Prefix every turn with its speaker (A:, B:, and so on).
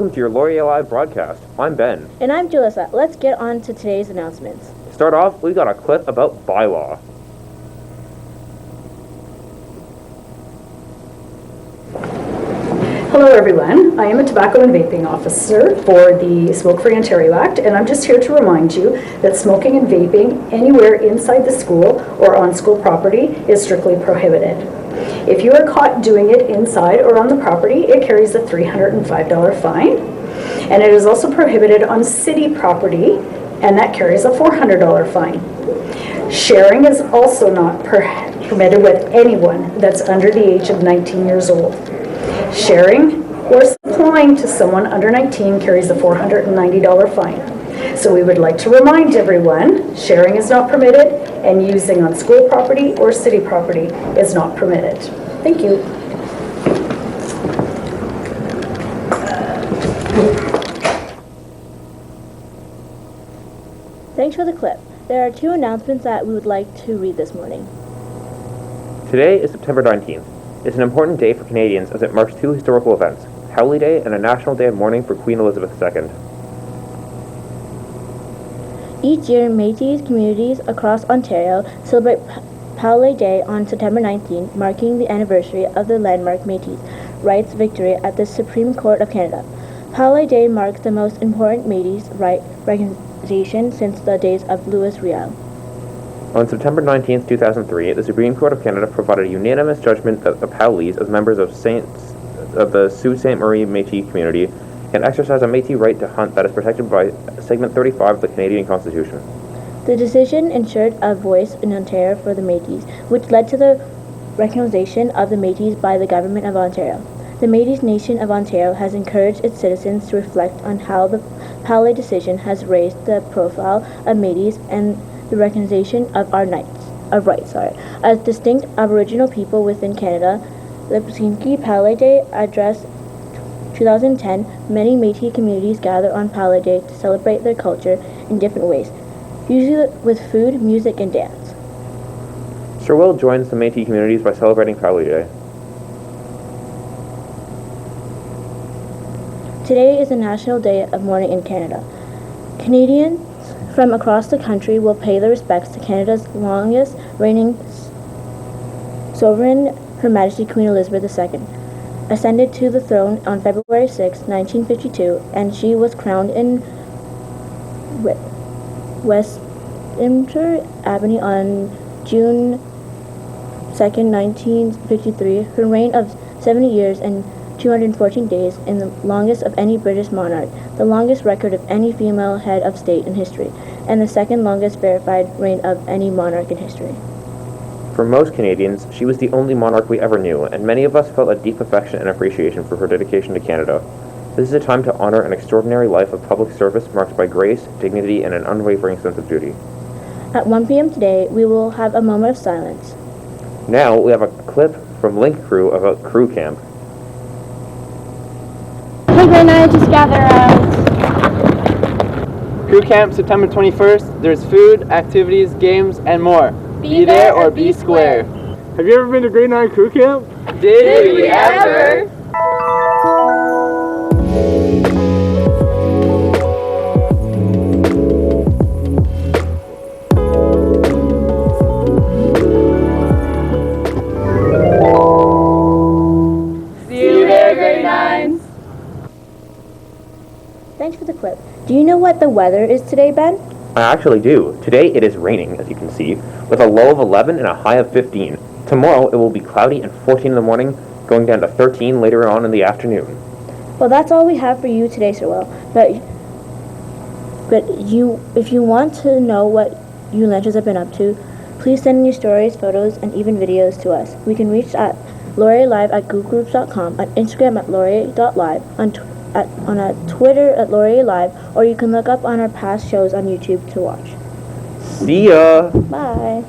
A: welcome to your LaurierLive broadcast. I'm Ben.
B: And I'm Julissa. Let's get on to today's announcements.
A: To start off, we got a clip about bylaw.
C: Hello everyone, I am a tobacco and vaping officer for the Smoke-Free Ontario Act, and I'm just here to remind you that smoking and vaping anywhere inside the school or on school property is strictly prohibited. If you are caught doing it inside or on the property, it carries a $305 fine, and it is also prohibited on city property, and that carries a $400 fine. Sharing is also not permitted with anyone that's under the age of 19 years old. Sharing or supplying to someone under 19 carries a $490 fine. So we would like to remind everyone, sharing is not permitted, and using on school property or city property is not permitted. Thank you.
B: Thanks for the clip. There are two announcements that we would like to read this morning.
A: Today is September 19th. It's an important day for Canadians as it marks two historical events, Howley Day and a National Day of Mourning for Queen Elizabeth II.
B: Each year, Métis communities across Ontario celebrate Howley Day on September 19, marking the anniversary of the landmark Métis rights victory at the Supreme Court of Canada. Howley Day marks the most important Métis right recognition since the days of Louis Riel.
A: On September 19, 2003, the Supreme Court of Canada provided a unanimous judgment that the Howleys, as members of the Sault Ste. Marie Métis community, can exercise a Métis right to hunt that is protected by Segment 35 of the Canadian Constitution.
B: The decision ensured a voice in Ontario for the Métis, which led to the recognition of the Métis by the Government of Ontario. The Métis Nation of Ontario has encouraged its citizens to reflect on how the Howley decision has raised the profile of Métis and the recognition of our rights. As distinct Aboriginal people within Canada, the Psinki Howley Day address 2010, many Métis communities gather on Howley Day to celebrate their culture in different ways, usually with food, music, and dance.
A: Sir Will joins the Métis communities by celebrating Howley Day.
B: Today is a National Day of Mourning in Canada. Canadians from across the country will pay their respects to Canada's longest reigning sovereign, Her Majesty Queen Elizabeth II, ascended to the throne on February 6, 1952, and she was crowned in Westminster Abbey on June 2, 1953. Her reign of 70 years and 214 days in the longest of any British monarch, the longest record of any female head of state in history, and the second longest verified reign of any monarch in history.
A: For most Canadians, she was the only monarch we ever knew, and many of us felt a deep affection and appreciation for her dedication to Canada. This is a time to honor an extraordinary life of public service marked by grace, dignity, and an unwavering sense of duty.
B: At 1 p.m. today, we will have a moment of silence.
A: Now we have a clip from Link Crew about Crew Camp.
D: Hey grade 9, just gather around. Crew Camp, September 21st. There's food, activities, games, and more. Be there or be square.
E: Have you ever been to grade 9 Crew Camp?
D: Did we ever?
B: Thanks for the clip. Do you know what the weather is today, Ben?
A: I actually do. Today it is raining, as you can see, with a low of 11 and a high of 15. Tomorrow it will be cloudy and 14 in the morning, going down to 13 later on in the afternoon.
B: Well, that's all we have for you today, Sir Will. But if you want to know what you lunches have been up to, please send in your stories, photos, and even videos to us. We can reach at LaurierLive at googlegroups.com, on Instagram at Laurier.live, on Twitter at LaurierLive, or you can look up on our past shows on YouTube to watch.
A: See ya!
B: Bye.